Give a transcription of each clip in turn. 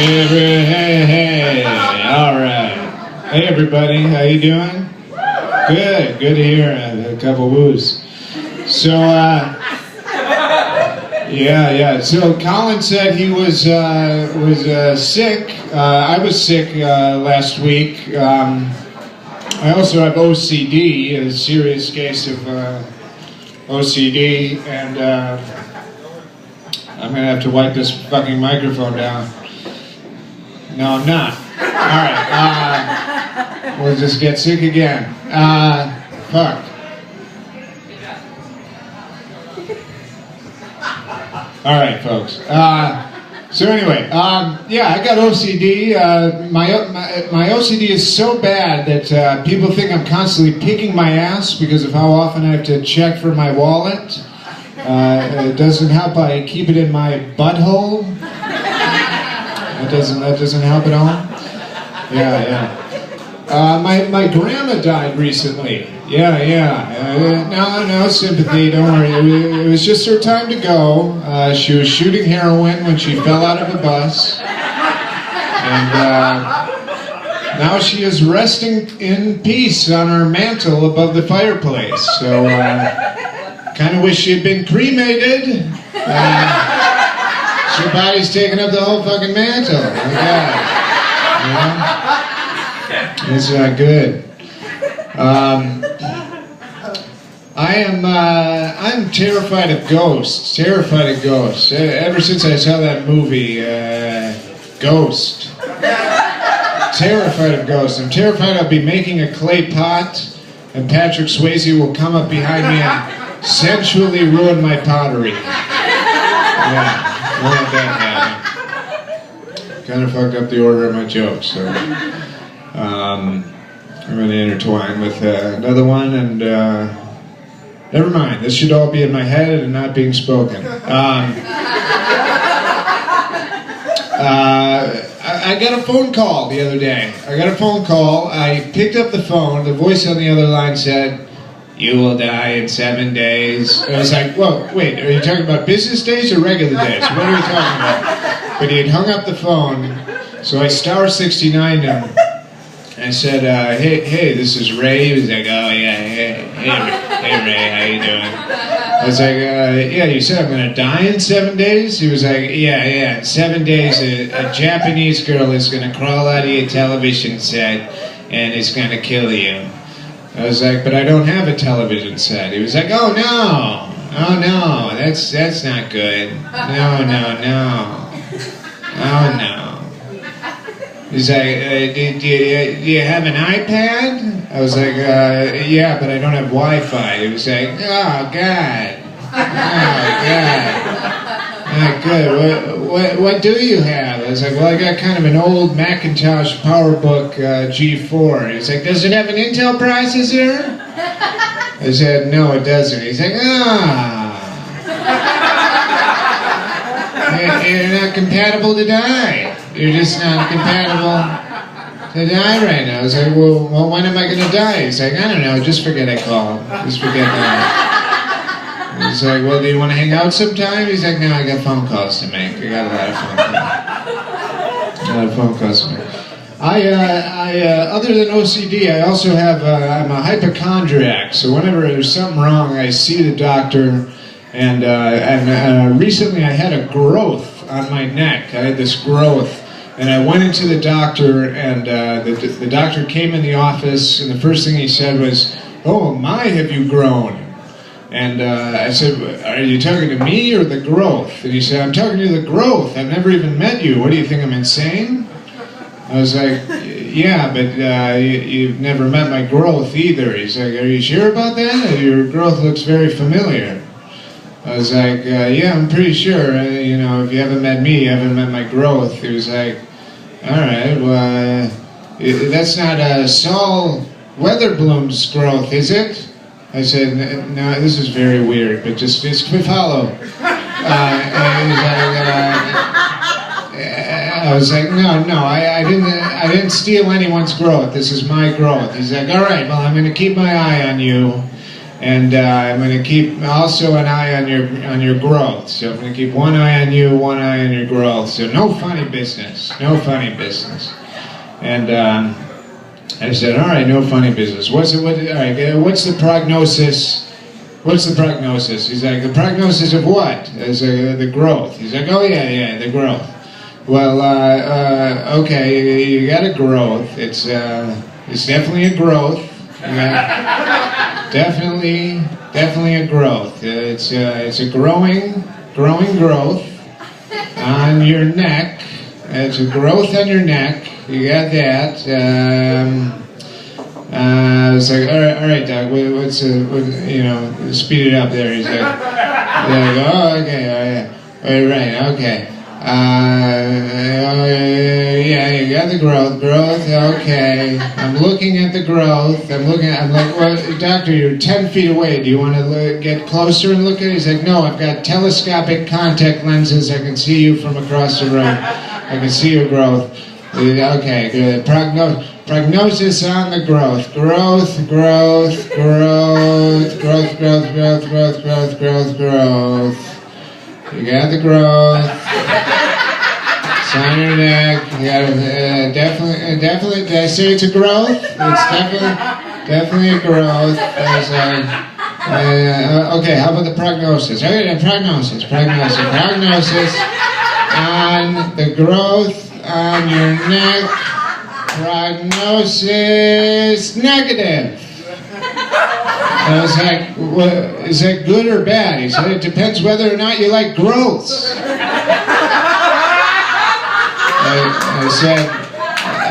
Hey, all right. Hey, everybody, how you doing? Good to hear a couple woos. So, yeah. So Colin said he was sick. I was sick last week. I also have OCD, a serious case of OCD, and I'm gonna have to wipe this fucking microphone down. No, I'm not. All right. We'll just get sick again. Fuck. All right, folks. So anyway, yeah, I got OCD. My OCD is so bad that people think I'm constantly picking my ass because of how often I have to check for my wallet. It doesn't help. I keep it in my butthole. That doesn't help at all. Yeah. My grandma died recently. Yeah. No sympathy. Don't worry. It was just her time to go. She was shooting heroin when she fell out of a bus, and now she is resting in peace on her mantle above the fireplace. So, kind of wish she had been cremated. Her body's taking up the whole fucking mantle. Oh my God. It's not good. I'm terrified of ghosts. Ever since I saw that movie, Ghost. Terrified of ghosts. I'm terrified I'll be making a clay pot, and Patrick Swayze will come up behind me and sensually ruin my pottery. Yeah. Won't let that happen. Kind of fucked up the order of my jokes, so I'm going to intertwine with another one, and never mind. This should all be in my head and not being spoken. I got a phone call the other day. I picked up the phone. The voice on the other line said, "You will die in 7 days." And I was like, whoa, wait, are you talking about business days or regular days? What are we talking about? But he had hung up the phone, so I star 69'd him and said, hey, this is Ray. He was like, oh yeah, hey Ray, how you doing? I was like, yeah, you said I'm going to die in 7 days? He was like, yeah, in 7 days a Japanese girl is going to crawl out of your television set and is going to kill you. I was like, but I don't have a television set. He was like, oh no, that's not good. No. He's like, do you have an iPad? I was like, yeah, but I don't have Wi-Fi. He was like, oh God. Good. What do you have? I was like, well, I got kind of an old Macintosh PowerBook G4. He's like, does it have an Intel processor? I said, no, it doesn't. He's like, you're not compatible to die. You're just not compatible to die right now. I was like, well, when am I going to die? He's like, I don't know, just forget I called. Just forget that. He's like, well, do you want to hang out sometime? He's like, no, I got phone calls to make. I got a lot of phone calls to make. Other than OCD, I also have, I'm a hypochondriac. So whenever there's something wrong, I see the doctor. And recently I had a growth on my neck. I had this growth. And I went into the doctor, and the doctor came in the office, and the first thing he said was, oh my, have you grown? And I said, are you talking to me or the growth? And he said, I'm talking to the growth. I've never even met you. What do you think, I'm insane? I was like, yeah, but you've never met my growth either. He's like, are you sure about that? Your growth looks very familiar. I was like, yeah, I'm pretty sure. If you haven't met me, you haven't met my growth. He was like, all right, well, that's not Saul Weatherbloom's growth, is it? I said, no, this is very weird, but just follow. I was like, no, I didn't steal anyone's growth. This is my growth. He's like, all right, well, I'm going to keep my eye on you. And I'm going to keep also an eye on your growth. So I'm going to keep one eye on you, one eye on your growth. So no funny business, no funny business. And I said, all right, no funny business. What's the prognosis? What's the prognosis? He's like, the prognosis of what? I said, the growth. He's like, oh yeah, the growth. Well, okay, you got a growth. It's definitely a growth. Definitely a growth. It's a growing growth on your neck. It's a growth on your neck. You got that. I was like, all right, Doc. Speed it up there. He's like, oh, okay, all right, okay. Yeah, you got the growth, okay. I'm looking at the growth. I'm like, well, doctor, you're 10 feet away. Do you want to get closer and look at it? He's like, no, I've got telescopic contact lenses. I can see you from across the room. I can see your growth. Okay, good. Prognosis on the growth. Growth. You got the growth. It's on your neck. You got definitely. Did I say it's a growth? It's definitely a growth. Okay, how about the prognosis? Okay, prognosis on the growth on your neck. Prognosis negative. I was like, well, is that good or bad? He said, it depends whether or not you like growths.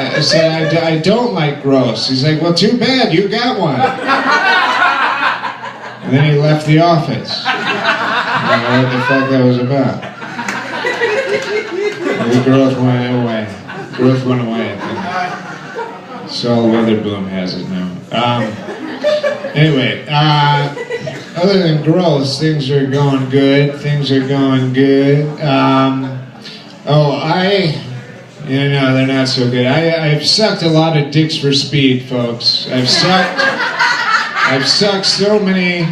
I said, I don't like growths. He's like, well, too bad, you got one. And then he left the office. I don't know what the fuck that was about. The growth went away. Growth went away, I think. Saul Weatherboom has it now. Anyway, other than growth, things are going good. They're not so good. I've sucked a lot of dicks for speed, folks. I've sucked so many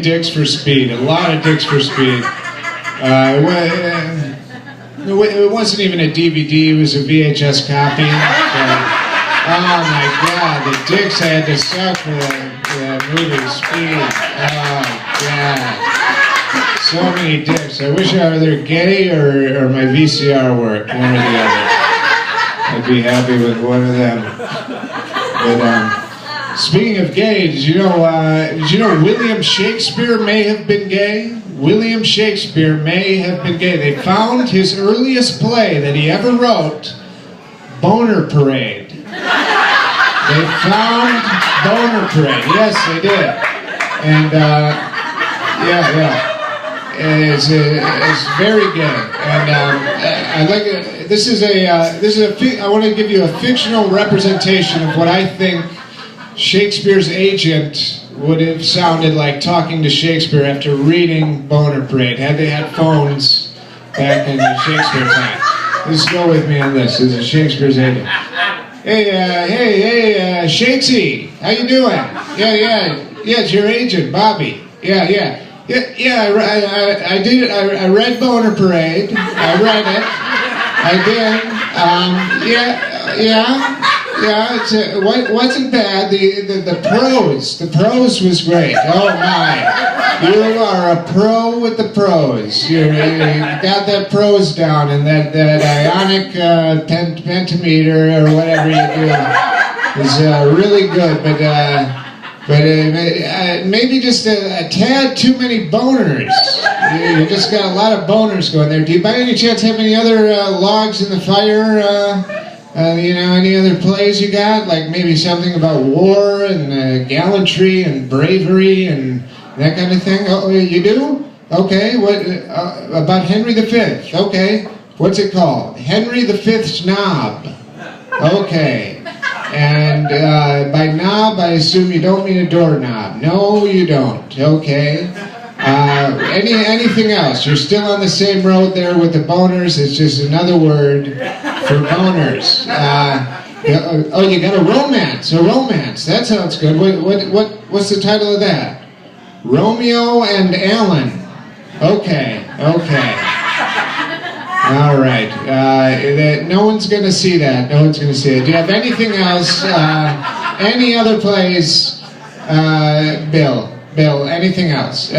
dicks for speed. A lot of dicks for speed. It wasn't even a DVD. It was a VHS copy. Oh my God, the dicks I had to suck for the movie Speed. Oh God. So many dicks. I wish I were either gay or my VCR worked, one or the other. I'd be happy with one of them. But speaking of gay, did you know William Shakespeare may have been gay? William Shakespeare may have been gay. They found his earliest play that he ever wrote, Boner Parade. They found Boner Parade. Yes, they did. And it's very gay. And I like it. This is a. I want to give you a fictional representation of what I think Shakespeare's agent would have sounded like talking to Shakespeare after reading Boner Parade, had they had phones back in Shakespeare time. Just go with me on this. This is Shakespeare's agent. Hey, Shakesy, how you doing? Yeah, it's your agent, Bobby. Yeah, I did it. I read Boner Parade. I read it. I did. It wasn't bad. The prose was great. Oh my, you are a pro with the prose. You got that prose down, and that ionic pentameter or whatever you do is really good. But maybe just a tad too many boners. You just got a lot of boners going there. Do you by any chance have any other logs in the fire? Any other plays you got? Like maybe something about war and gallantry and bravery and that kind of thing? Oh, you do? Okay. What about Henry V? Okay. What's it called? Henry V's Knob. Okay. And by knob, I assume you don't mean a doorknob. No, you don't. Okay. Anything else? You're still on the same road there with the boners. It's just another word for boners. You got a romance. A romance. That sounds good. What What's the title of that? Romeo and Alan. Okay. All right. No one's going to see that. No one's going to see it. Do you have anything else? Any other plays? Bill, anything else?